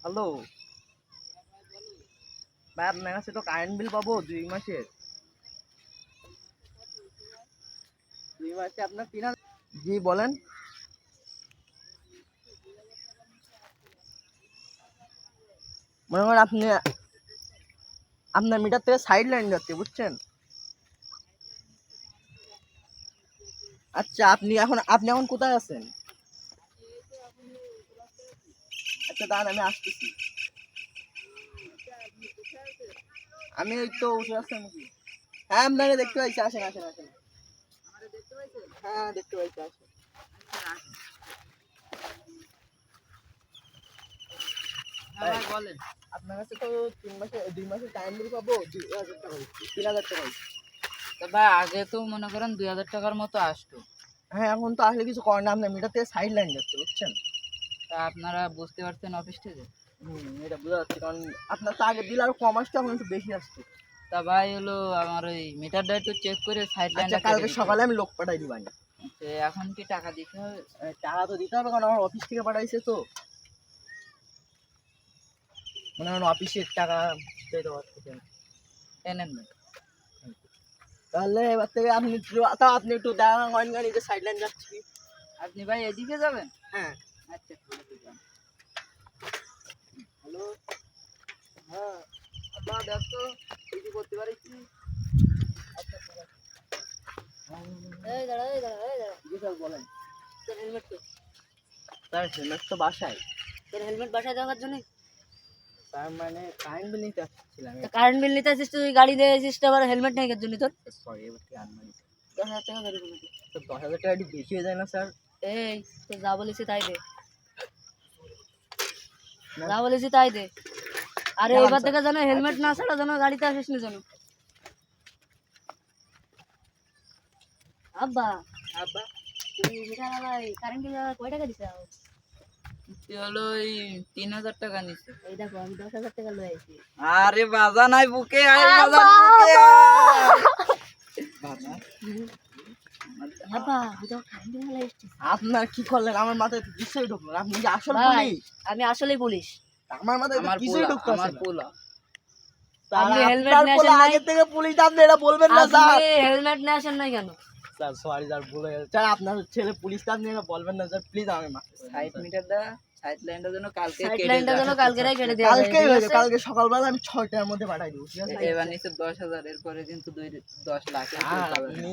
Hello ভাই, আপনার কাছে তো কারেন্ট বিল পাবো 2 মাসের। 2 মাসে আপনার 3000। জি বলেন। মনে করেন আপনি আপনার মিটার থেকে সাইড লাইন যাচ্ছে, বুঝছেন? আচ্ছা, আপনি এখন কোথায় আছেন? আচ্ছা দাঁড়ান, আমি আসতেছি। আমি এই তো উঠে আসছি নাকি। হ্যাঁ, আপনাকে দেখতে পাইছি, আসেন আসেন আসেন। হ্যাঁ দেখতে পাইছি, আসেন। বলেন, আপনার কাছে তো 2 মাসের টাইম বিল পাবো 2000 টাকা, 3000 টাকা। তা ভাই আগে তো মনে করেন 2000 টাকার মতো আসতো। হ্যাঁ, এখন তো আসলে কিছু করেন না, আপনার মিটার থেকে সাইড লাইন যাচ্ছে, বুঝছেন? তা আপনারা বুঝতে পারছেন অফিস থেকে? এটা বোঝা যাচ্ছে, কারণ আপনার তো আগে বিল আরো কম আসতো, এখন একটু বেশি আসছে। তা ভাই হলো আমার ওই মিটারটা একটু চেক করে সাইড আচ্ছা, লাইনটা কালকে সকালে আমি লোক পাঠাই দিবানি। এখন কি টাকা দিতে হবে? টাকা তো দিতে হবে, কারণ আমার অফিস থেকে পাঠাইছে তো, মনে হয় অফিসের টাকা দিতে পারতেছেন। এনেন না। তাহলে এবার থেকে আপনি একটু দাঁড়ান, গাড়ি যে সাইড লাইন যাচ্ছি। আপনি ভাই এদিকে যাবেন? হ্যাঁ। আচ্ছা ঠিক আছে যান। হ্যালো। হ্যাঁ, আপনার দেখো কিছু করতে পারি কি? আচ্ছা ঠিক আছে। এই দাঁড়া এই দাঁড়া এই দাঁড়া। জি স্যার বলেন। তোর হেলমেট তো স্যার হেলমেট তো বাসায়। তোর হেলমেট বাসায় দেওয়ার জন্য তার মানে কারেন্ট বিল নিতে আসছিলাম। কারেন্ট বিল নিতে আসিস তুই, গাড়ি দিয়ে আসিস তো, আবার হেলমেট নেই জন্য তোর সরি, এবার কি আনমানি। 10,000 টাকা ধরে বলে তো 10,000 টাকা একটু বেশি হয়ে যায় না স্যার? এই তো যা বলেছি তাই দে, যা বলেছি তাই দে। আরে গেলাম এবার স্যার। থেকে যেন হেলমেট না ছাড়া যেন গাড়িতে আসিস না যেন। আব্বা আব্বা, তুমি কারেন্ট বিল কয় টাকা দিছে? হলো ওই 3000 টাকা নিছে। এই দেখো আমি 10,000 টাকা লয়ে আইছি। আরে বাজা নাই বুকে আয়, বাজা বুকে বাবা আব্বা আমি তো কারেন্ট বিল লয়ে আসছি। আপনার কি করলেন? আমার মাথায় তো কিছুই ঢুকলো না। আপনি কি আসল ভাই পুলিশ? আমি আসলেই পুলিশ। আমার মাথায় তো কিছুই ঢুকতেছে আমার না। পোলা। স্যার, আপনি হেলমেট আপনার নিয়ে পোলা আসেন নাই? আগে থেকে পুলিশ, আপনি এটা বলবেন না স্যার। আপনি হেলমেট নিয়ে আসেন নাই কেন? স্যার সরি স্যার, ভুলে গেছে স্যার। আপনার ছেলে পুলিশ, আপনি এটা বলবেন না স্যার, প্লিজ। আমি মাফ করে দিন সাইড স্যার। মিটারটা সাইড লাইনটা যেন কালকে সাইড কেটে লাইনটা যায়। যেন কালকেরাই কেটে দেওয়া যায়, কালকেই ঠিক হয়ে যাবে, আছে? কালকে সকালবেলা আমি 6টার মধ্যে পাঠাই দেবো, ঠিক আছে? এবার নিচে 10,000, এরপরে কিন্তু 10 লাখ স্যার, আপনি